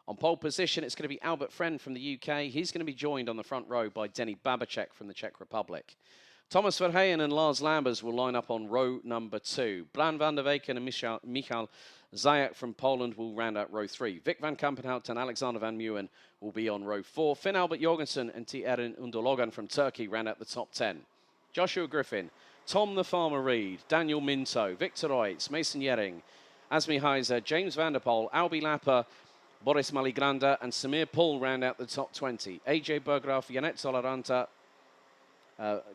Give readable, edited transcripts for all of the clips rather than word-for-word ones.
On pole position, it's going to be Albert Friend from the UK. He's going to be joined on the front row by Denny Babacek from the Czech Republic. Thomas Verheyen and Lars Lambers will line up on row number 2. Bran van der Weyken and Michal Zajak from Poland will round out row 3. Vic van Kampenhout and Alexander van Meeuwen will be on row 4. Finn Albert Jorgensen and Tierin Undologan from Turkey round out the top 10. Joshua Griffin, Tom the Farmer Reed, Daniel Minto, Victor Oitz, Mason Yering, Asmi Heiser, James van der Poel, Albi Lapper, Boris Maligranda and Samir Paul round out the top 20. AJ Berggraf, Janet Solaranta,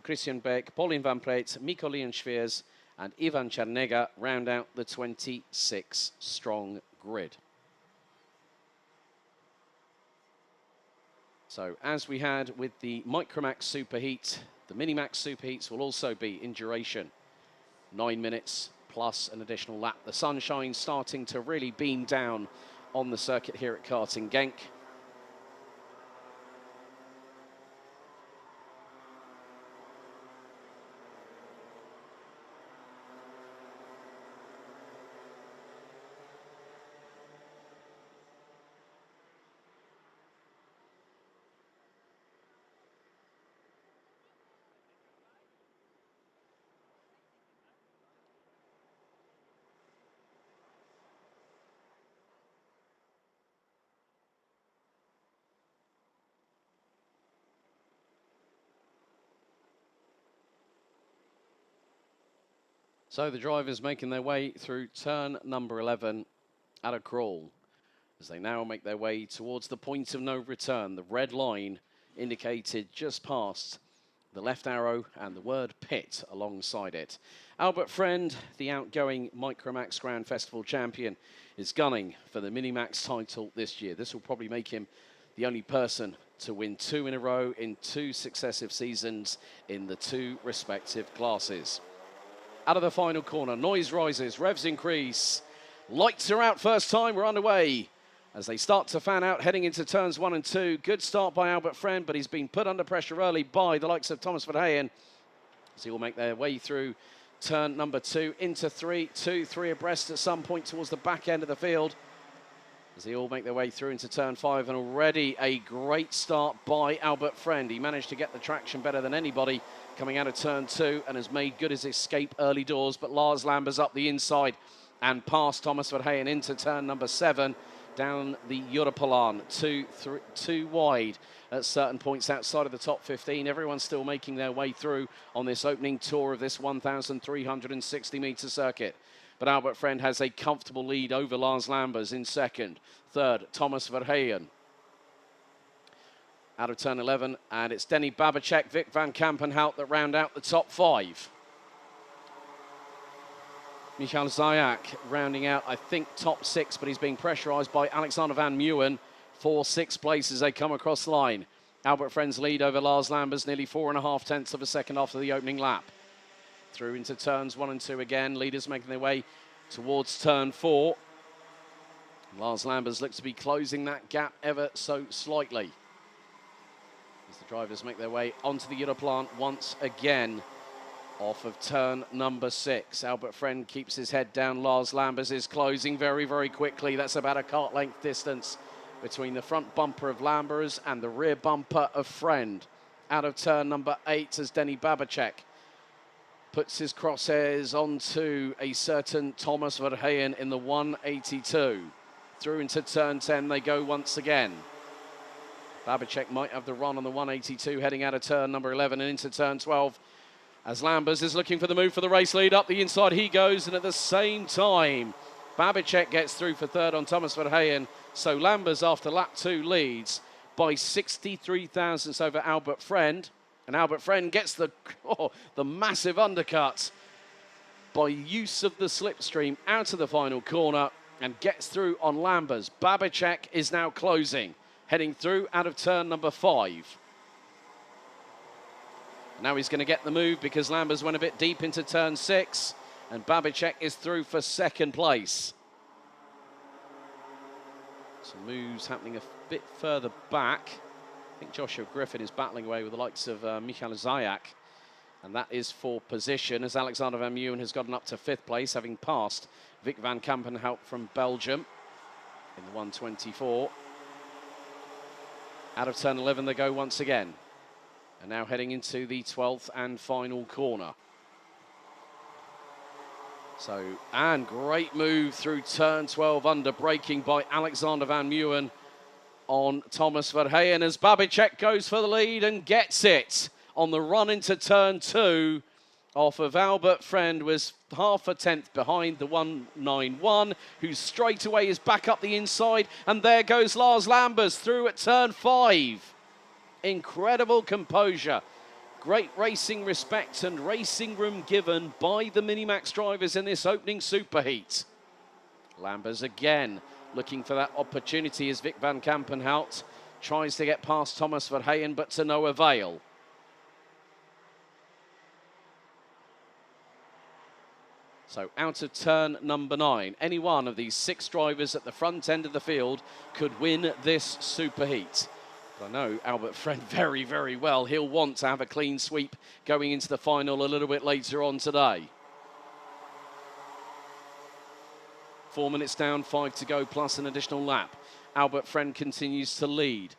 Christian Beck, Pauline Van Preet, Mikko Lienschweers and Ivan Chernega round out the 26-strong grid. So as we had with the Micromax Superheat, the Minimax Superheats will also be in duration. 9 minutes plus an additional lap. The sunshine starting to really beam down on the circuit here at Karting Genk. So the drivers making their way through turn number 11 at a crawl as they now make their way towards the point of no return. The red line indicated just past the left arrow and the word pit alongside it. Albert Friend, the outgoing Micromax Grand Festival champion, is gunning for the Minimax title this year. This will probably make him the only person to win 2 in a row in 2 successive seasons in the 2 respective classes. Out of the final corner, noise rises, revs increase. Lights are out first time, we're underway. As they start to fan out, heading into turns 1 and 2. Good start by Albert Friend, but he's been put under pressure early by the likes of Thomas Verheyen. As he will make their way through turn number 2 into 3, 2-3 abreast at some point towards the back end of the field. As they all make their way through into turn 5, and already a great start by Albert Friend. He managed to get the traction better than anybody coming out of turn 2 and has made good his escape early doors, but Lars Lambers up the inside and past Thomas Verheyen into turn number 7 down the Europolan, too wide at certain points outside of the top 15. Everyone's still making their way through on this opening tour of this 1,360 metre circuit. But Albert Friend has a comfortable lead over Lars Lambers in second. Third, Thomas Verheyen. Out of turn 11, and it's Denny Babacek, Vic van Kampenhout that round out the top 5. Michal Zajak rounding out, I think, top 6, but he's being pressurised by Alexander van Meeuwen for 6th place as they come across the line. Albert Friend's lead over Lars Lambers, nearly 4.5 tenths of a second after the opening lap. Through into turns 1 and 2 again, leaders making their way towards turn 4. Lars Lambers looks to be closing that gap ever so slightly as the drivers make their way onto the Europlan once again off of turn number 6. Albert Friend keeps his head down. Lars Lambers is closing very, very quickly. That's about a kart length distance between the front bumper of Lambers and the rear bumper of Friend. Out of turn number 8 as Denny Babacek puts his crosshairs onto a certain Thomas Verheyen in the 182. Through into turn 10 they go once again. Babacek might have the run on the 182 heading out of turn number 11 and into turn 12 as Lambers is looking for the move for the race lead. Up the inside he goes, and at the same time Babacek gets through for third on Thomas Verheyen. So Lambers after lap 2 leads by 63 thousandths over Albert Friend. And Albert Friend gets the massive undercut by use of the slipstream out of the final corner and gets through on Lambers. Babacek is now closing, heading through out of turn number 5. Now he's going to get the move because Lambers went a bit deep into turn 6 and Babacek is through for 2nd place. Some moves happening a bit further back. I think Joshua Griffin is battling away with the likes of Michal Zajak, and that is for position as Alexander van Meeuwen has gotten up to 5th place, having passed Vic van Kampenhout from Belgium in the 124. Out of turn 11 they go once again. And now heading into the 12th and final corner. So, and great move through turn 12 under braking by Alexander Van Meeuwen on Thomas Verheyen as Babicek goes for the lead and gets it on the run into turn 2 off of Albert Friend, was half a tenth behind the 191, who straight away is back up the inside, and there goes Lars Lambers through at turn 5. Incredible composure. Great racing respect and racing room given by the Minimax drivers in this opening superheat. Lambers again looking for that opportunity as Vic van Kampenhout tries to get past Thomas Verheyen, but to no avail. So out of turn number 9, any one of these 6 drivers at the front end of the field could win this superheat. I know Albert Friend very, very well. He'll want to have a clean sweep going into the final a little bit later on today. 4 minutes down, 5 to go, plus an additional lap. Albert Friend continues to lead.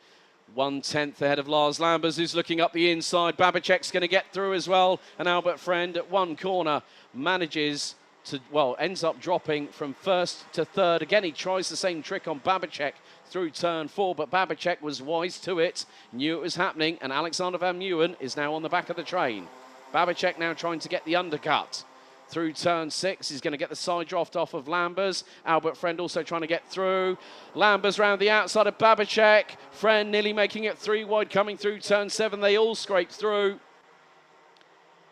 1/10 ahead of Lars Lambers, who's looking up the inside. Babicek's going to get through as well. And Albert Friend at one corner manages to, well, ends up dropping from first to third. Again, he tries the same trick on Babicek through turn 4, but Babicek was wise to it, knew it was happening, and Alexander Van Meeuwen is now on the back of the train. Babicek now trying to get the undercut. Through turn 6, he's going to get the side draft off of Lambers. Albert Friend also trying to get through. Lambers round the outside of Babicek. Friend nearly making it 3 wide coming through turn 7. They all scrape through.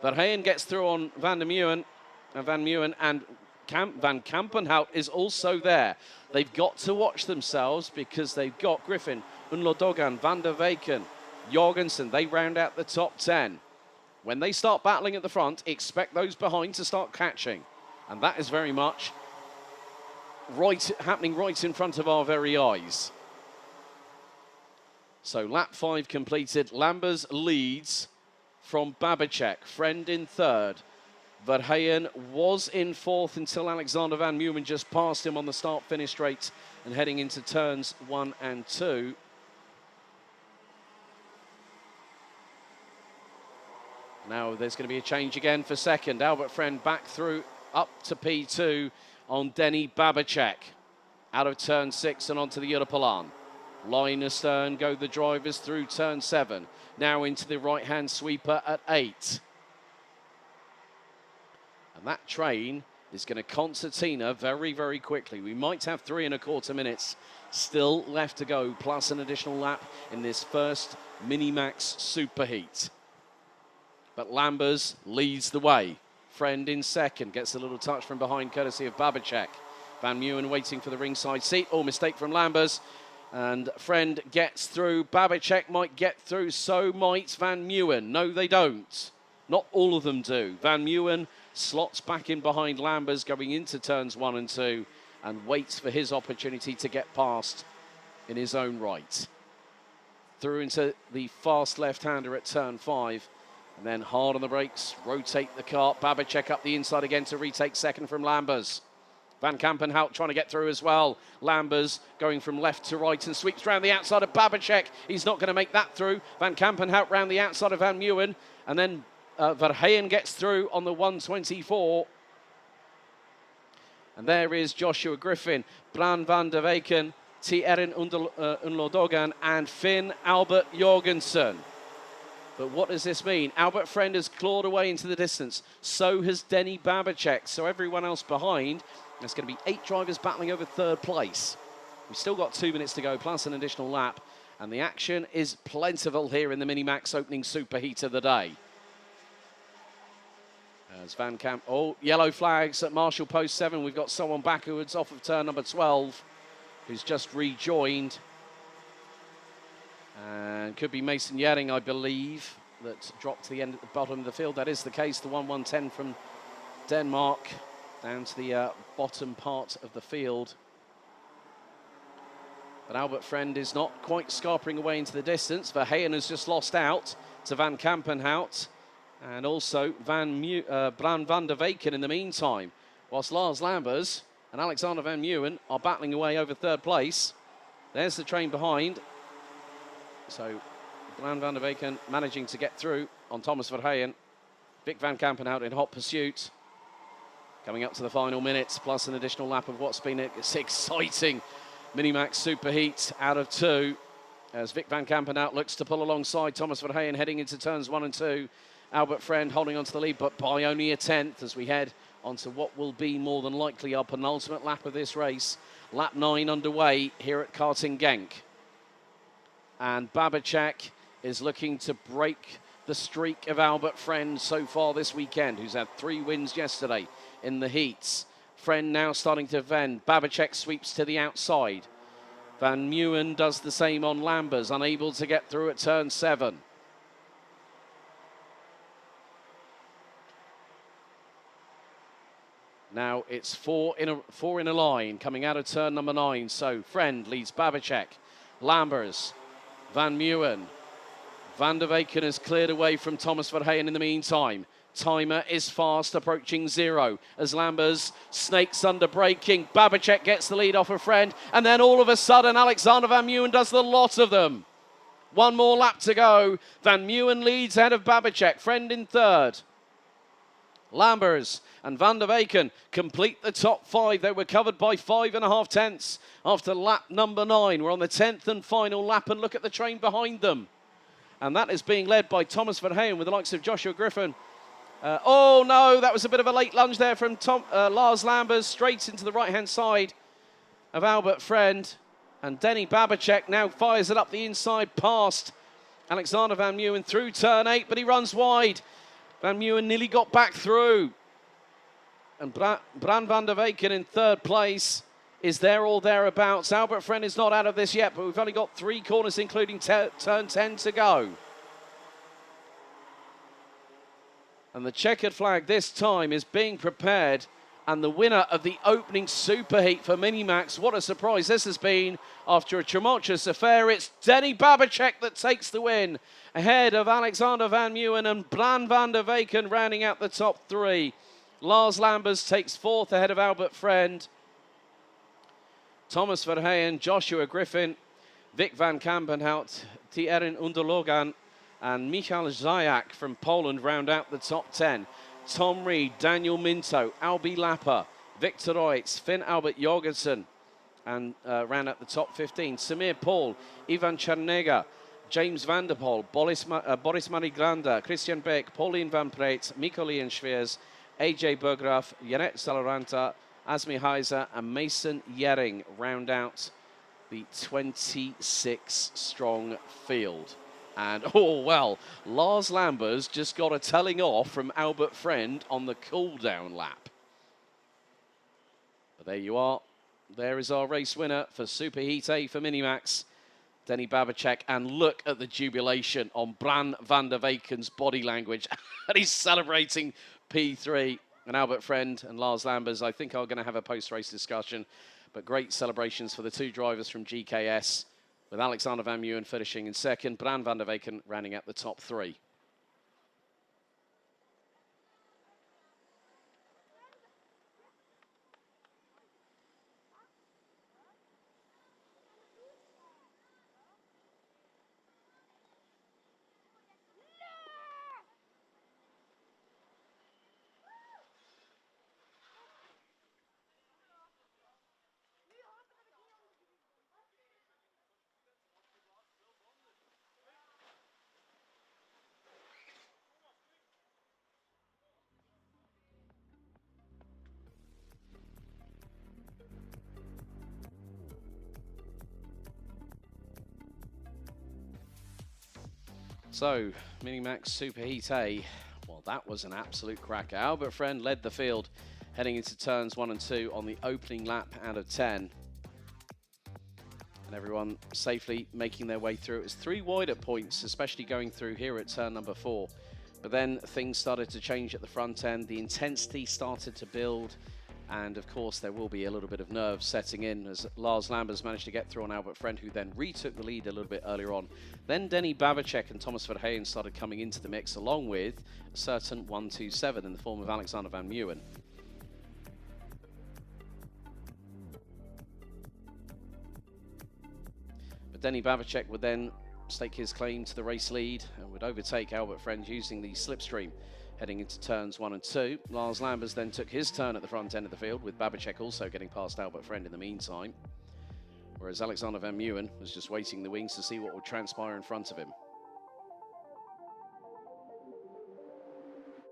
Verheyen gets through on Van Meeuwen, and Van Kampenhout is also there. They've got to watch themselves because they've got Griffin, Unlodogan, Van der Weyken, Jorgensen. They round out the top 10. When they start battling at the front, expect those behind to start catching. And that is very much happening right in front of our very eyes. So lap 5 completed. Lambers leads from Babicek. Friend in third. Verheyen was in 4th until Alexander Van Meeuwen just passed him on the start-finish straight and heading into turns 1 and 2. Now there's going to be a change again for second. Albert Friend back through up to P2 on Denny Babicek. Out of turn 6 and onto the Europalan. Line astern go the drivers through turn 7. Now into the right-hand sweeper at 8. And that train is going to concertina very, very quickly. We might have 3 1/4 minutes still left to go, plus an additional lap in this first Minimax superheat. But Lambers leads the way. Friend in second, gets a little touch from behind courtesy of Babicek. Van Meeuwen waiting for the ringside seat. Oh, mistake from Lambers. And Friend gets through. Babicek might get through, so might Van Meeuwen. No, they don't. Not all of them do. Van Meeuwen slots back in behind Lambers going into turns 1 and 2 and waits for his opportunity to get past in his own right. Through into the fast left-hander at turn 5 and then hard on the brakes, rotate the car. Babicek up the inside again to retake second from Lambers. Van Kampenhout trying to get through as well. Lambers going from left to right and sweeps round the outside of Babicek. He's not going to make that through. Van Kampenhout round the outside of Van Meeuwen, and then Verheyen gets through on the 124. And there is Joshua Griffin, Bran van der Weyken, T. Erin Unlodogan, and Finn Albert Jorgensen. But what does this mean? Albert Friend has clawed away into the distance. So has Denny Babicek. So everyone else behind, there's going to be 8 drivers battling over third place. We've still got 2 minutes to go, plus an additional lap. And the action is plentiful here in the Minimax opening superheat of the day. As Van Kamp, oh, yellow flags at Marshall Post 7. We've got someone backwards off of turn number 12 who's just rejoined. And could be Mason Yering, I believe, that dropped to the end at the bottom of the field. That is the case. The 1-1-10 from Denmark down to the bottom part of the field. But Albert Friend is not quite scarpering away into the distance. Verheyen has just lost out to Van Kampenhout. And also Bran van der Weyken in the meantime. Whilst Lars Lambers and Alexander Van Meeuwen are battling away over third place. There's the train behind. So Bran van der Weyken managing to get through on Thomas Verheyen. Vic van Kampen out in hot pursuit. Coming up to the final minutes, plus an additional lap of what's been an exciting Minimax Superheat out of 2. As Vic van Kampen out looks to pull alongside Thomas Verheyen heading into turns 1 and 2. Albert Friend holding on to the lead, but by only a tenth as we head onto what will be more than likely our penultimate lap of this race. Lap 9 underway here at Karting Genk. And Babacek is looking to break the streak of Albert Friend so far this weekend, who's had 3 wins yesterday in the heats. Friend now starting to vend. Babacek sweeps to the outside. Van Meeuwen does the same on Lambers, unable to get through at turn 7. Now it's four in a line coming out of turn number 9. So Friend leads Babacek, Lambers, Van Meeuwen. Van der Weyken has cleared away from Thomas Verheyen in the meantime. Timer is fast, approaching 0 as Lambers snakes under braking. Babacek gets the lead off a Friend, and then all of a sudden Alexander Van Meeuwen does the lot of them. 1 more lap to go. Van Meeuwen leads ahead of Babacek. Friend in 3rd. Lambers and Van der Weyken complete the top 5. They were covered by 5.5 tenths after lap number 9. We're on the 10th and final lap, and look at the train behind them. And that is being led by Thomas Verheyen with the likes of Joshua Griffin. Oh no, that was a bit of a late lunge there from Lars Lambers, straight into the right-hand side of Albert Friend. And Denny Babacek now fires it up the inside past Alexander Van Meeuwen through turn 8, but he runs wide. Van Meeuwen nearly got back through. And Bran van der Weyken in 3rd place is there or thereabouts. Albert Friend is not out of this yet, but we've only got 3 corners, including turn 10 to go. And the checkered flag this time is being prepared. And the winner of the opening superheat for Minimax, what a surprise this has been after a tumultuous affair. It's Denny Babacek that takes the win, ahead of Alexander Van Meeuwen and Bran van der Weyken rounding out the top 3. Lars Lambers takes 4th ahead of Albert Friend. Thomas Verheyen, Joshua Griffin, Vic van Kampenhout, Thierry Underlogan, and Michal Zayak from Poland round out the top 10. Tom Reed, Daniel Minto, Albi Lapper, Victor Reitz, Finn Albert Jorgensen, and round out the top 15. Samir Paul, Ivan Chernega, James van der Poel, Boris Mariglanda, Christian Beck, Pauline Van Preet, Mikko Schweers, AJ Bergraf, Janet Salaranta, Asmi Heiser, and Mason Yering round out the 26-strong field. And, oh, well, Lars Lambers just got a telling off from Albert Friend on the cool-down lap. But there you are. There is our race winner for Superheat A for Minimax, Denny Babacek. And look at the jubilation on Bran van der Weyken's body language. And he's celebrating P3. And Albert Friend and Lars Lambers, I think, are going to have a post-race discussion. But great celebrations for the 2 drivers from GKS, with Alexander Van Meeuwen finishing in 2nd, Bran van der Weyken rounding out the top 3. So, Minimax Superheat A, well, that was an absolute cracker. Albert Friend led the field heading into turns 1 and 2 on the opening lap out of 10. And everyone safely making their way through. It was 3 wide at points, especially going through here at turn number 4. But then things started to change at the front end. The intensity started to build. And, of course, there will be a little bit of nerves setting in as Lars Lambers managed to get through on Albert Friend, who then retook the lead a little bit earlier on. Then Denny Babacek and Thomas Verheyen started coming into the mix, along with a certain 1-2-7 in the form of Alexander Van Meeuwen. But Denny Babacek would then stake his claim to the race lead and would overtake Albert Friend using the slipstream heading into turns 1 and 2. Lars Lambers then took his turn at the front end of the field, with Babicek also getting past Albert Friend in the meantime, whereas Alexander Van Meeuwen was just waiting the wings to see what would transpire in front of him.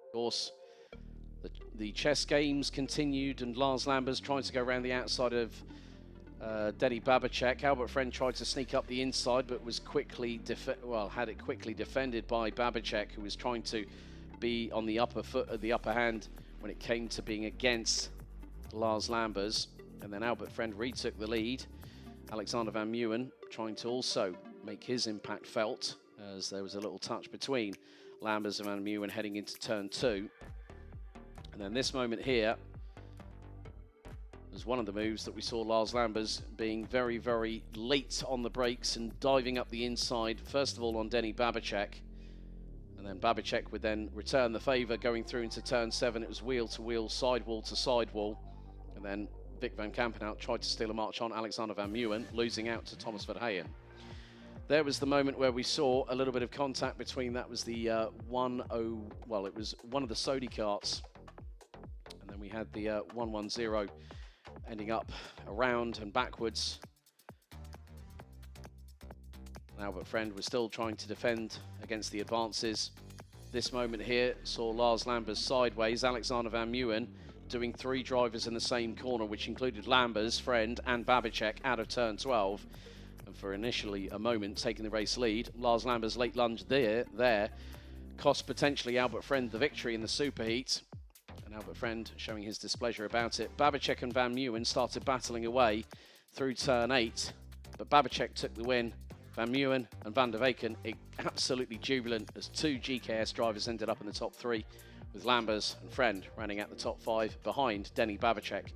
Of course, the chess games continued, and Lars Lambers tried to go around the outside of Denny Babicek. Albert Friend tried to sneak up the inside, but was quickly had it quickly defended by Babicek, who was trying to be on the upper foot, the upper hand, when it came to being against Lars Lambers. And then Albert Friend retook the lead. Alexander Van Meeuwen trying to also make his impact felt, as there was a little touch between Lambers and Van Meeuwen heading into turn 2. And then this moment here was one of the moves that we saw Lars Lambers being very, very late on the brakes and diving up the inside, first of all on Denny Babicek. And then Babicek would then return the favour going through into turn 7. It was wheel to wheel, sidewall to sidewall. And then Vic van Kampenhout tried to steal a march on Alexander Van Meeuwen, losing out to Thomas Verheyen. There was the moment where we saw a little bit of contact between, that was the it was one of the Sodi karts. And then we had the 110 ending up around and backwards. Albert Friend was still trying to defend against the advances. This moment here saw Lars Lambers sideways, Alexander Van Meeuwen doing 3 drivers in the same corner, which included Lambers, Friend and Babicek out of turn 12. And for initially a moment taking the race lead, Lars Lambers' late lunge there cost potentially Albert Friend the victory in the superheat. And Albert Friend showing his displeasure about it. Babicek and Van Meeuwen started battling away through turn 8, but Babicek took the win. Van Meeuwen and Van der Weken absolutely jubilant as 2 GKS drivers ended up in the top 3, with Lambers and Friend running at the top 5 behind Denny Babicek